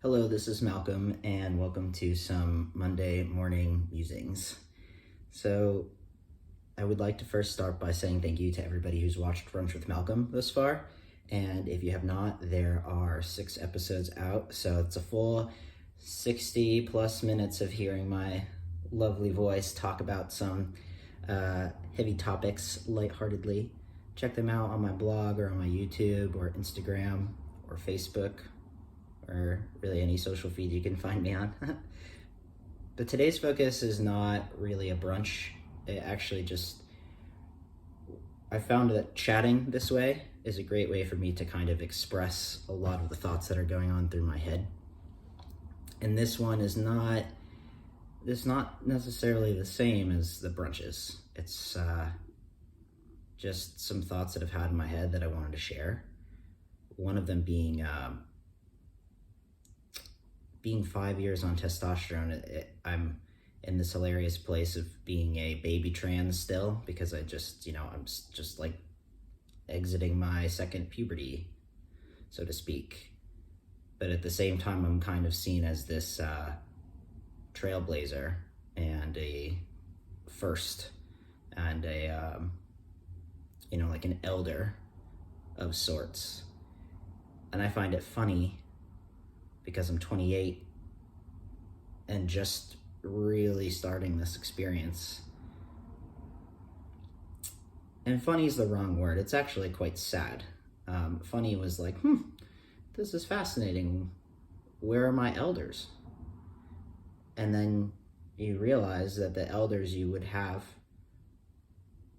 Hello, this is Malcolm, and welcome to some Monday Morning Musings. So, I would like to first start by saying thank you to everybody who's watched Brunch with Malcolm thus far. And if you have not, there are 6 episodes out, so it's a full 60 plus minutes of hearing my lovely voice talk about some heavy topics lightheartedly. Check them out on my blog or on my YouTube or Instagram or Facebook, or really any social feed you can find me on. But today's focus is not really a brunch. It actually I found that chatting this way is a great way for me to kind of express a lot of the thoughts that are going on through my head. And this one is not necessarily the same as the brunches. It's just some thoughts that I've had in my head that I wanted to share. One of them being 5 years on testosterone. I'm in this hilarious place of being a baby trans still, because I'm just like exiting my second puberty, so to speak. But at the same time, I'm kind of seen as this trailblazer and a first and a, like an elder of sorts. And I find it funny because I'm 28 and just really starting this experience. And funny is the wrong word. It's actually quite sad. Funny was like, this is fascinating. Where are my elders? And then you realize that the elders you would have,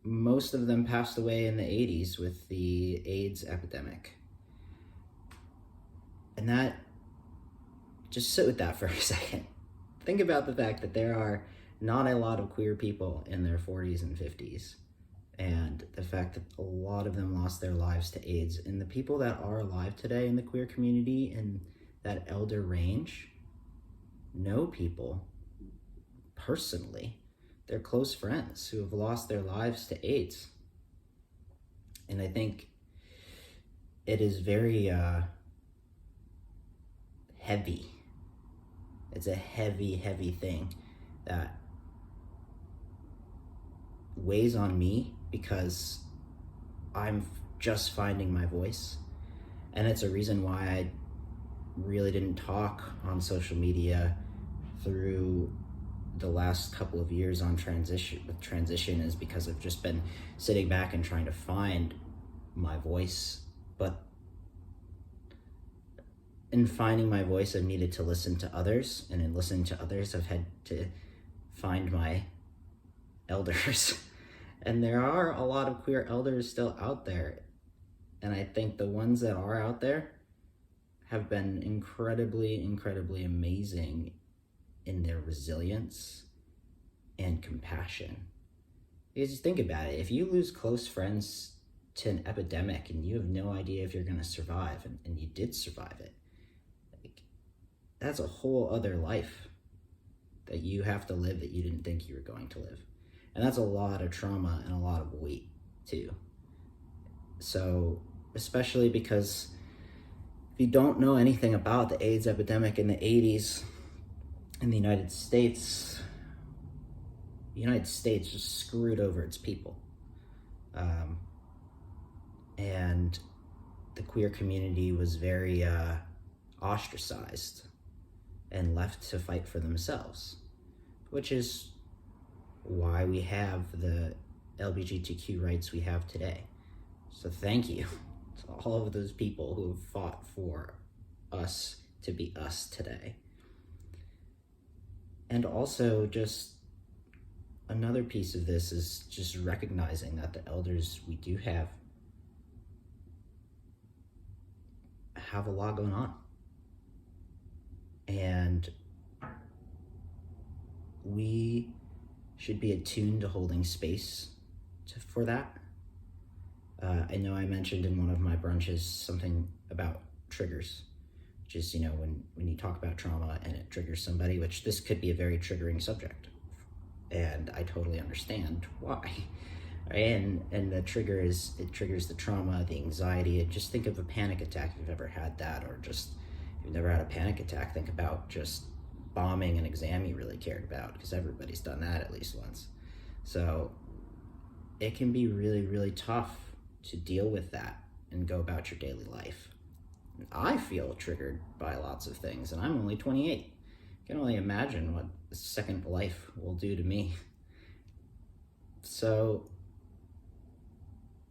most of them passed away in the 80s with the AIDS epidemic. And that, just sit with that for a second. Think about the fact that there are not a lot of queer people in their 40s and 50s, and the fact that a lot of them lost their lives to AIDS. And the people that are alive today in the queer community in that elder range know people personally. They're close friends who have lost their lives to AIDS. And I think it is very heavy. It's a heavy, heavy thing that weighs on me because I'm just finding my voice. And it's a reason why I really didn't talk on social media through the last couple of years on transition is because I've just been sitting back and trying to find my voice. But in finding my voice, I've needed to listen to others, and in listening to others, I've had to find my elders. And there are a lot of queer elders still out there, and I think the ones that are out there have been incredibly, incredibly amazing in their resilience and compassion. Because you think about it, if you lose close friends to an epidemic and you have no idea if you're going to survive, and you did survive it, that's a whole other life that you have to live that you didn't think you were going to live. And that's a lot of trauma and a lot of weight too. So, especially because if you don't know anything about the AIDS epidemic in the 80s in the United States just screwed over its people. And the queer community was very ostracized and left to fight for themselves, which is why we have the LGBTQ rights we have today. So thank you to all of those people who have fought for us to be us today. And also, just another piece of this is just recognizing that the elders we do have a lot going on. And we should be attuned to holding space for that. I know I mentioned in one of my brunches something about triggers, which is, when you talk about trauma and it triggers somebody, which this could be a very triggering subject. And I totally understand why. Right? And the trigger it triggers the trauma, the anxiety. Just think of a panic attack if you've ever had that, or just If you've never had a panic attack, think about just bombing an exam you really cared about, because everybody's done that at least once. So it can be really, really tough to deal with that and go about your daily life. I feel triggered by lots of things, and I'm only 28. I can only imagine what a second life will do to me. So,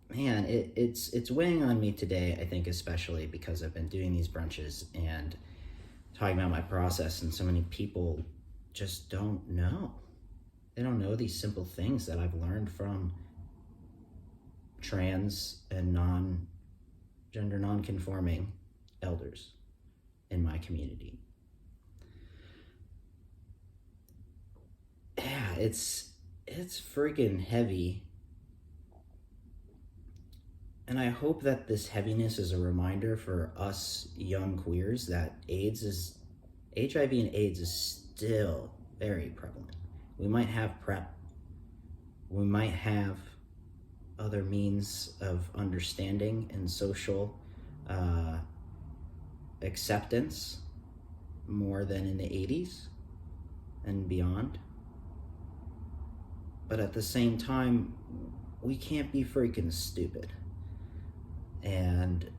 man, it's weighing on me today, I think, especially because I've been doing these brunches and talking about my process, and so many people just don't know. They don't know these simple things that I've learned from trans and gender non-conforming elders in my community. Yeah, it's freaking heavy. And I hope that this heaviness is a reminder for us young queers that HIV and AIDS is still very prevalent. We might have PrEP. We might have other means of understanding and social acceptance more than in the 80s and beyond. But at the same time, we can't be freaking stupid. And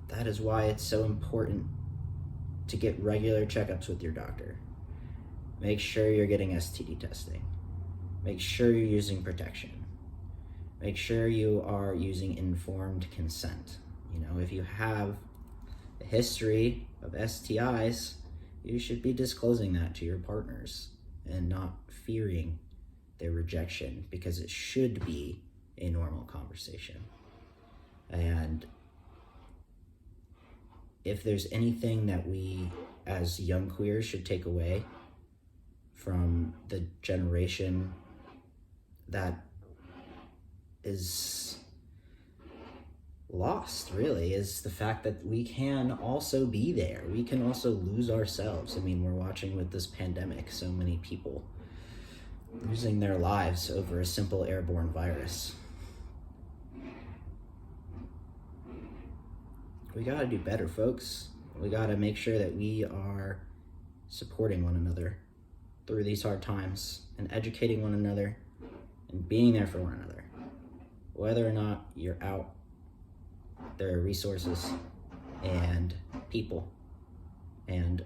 that is why it's so important to get regular checkups with your doctor. Make sure you're getting STD testing. Make sure you're using protection. Make sure you are using informed consent. You know, if you have a history of STIs, you should be disclosing that to your partners and not fearing their rejection, because it should be a normal conversation. And if there's anything that we as young queers should take away from the generation that is lost, really, is the fact that we can also be there. We can also lose ourselves. I mean, we're watching with this pandemic so many people losing their lives over a simple airborne virus. We gotta do better, folks. We gotta make sure that we are supporting one another through these hard times and educating one another and being there for one another. Whether or not you're out, there are resources and people and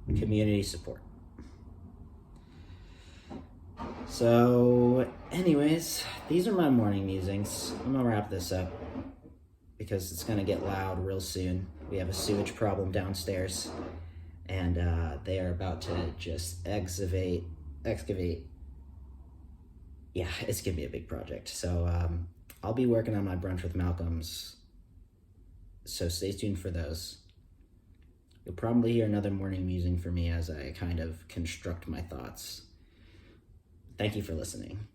community support. So anyways, these are my morning musings. I'm gonna wrap this up because it's gonna get loud real soon. We have a sewage problem downstairs, and they are about to just excavate. Yeah, it's gonna be a big project. So I'll be working on my brunch with Malcom's, so stay tuned for those. You'll probably hear another morning musing from me as I kind of construct my thoughts. Thank you for listening,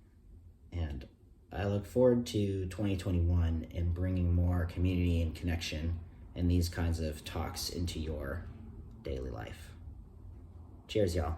and I look forward to 2021 and bringing more community and connection and these kinds of talks into your daily life. Cheers, y'all.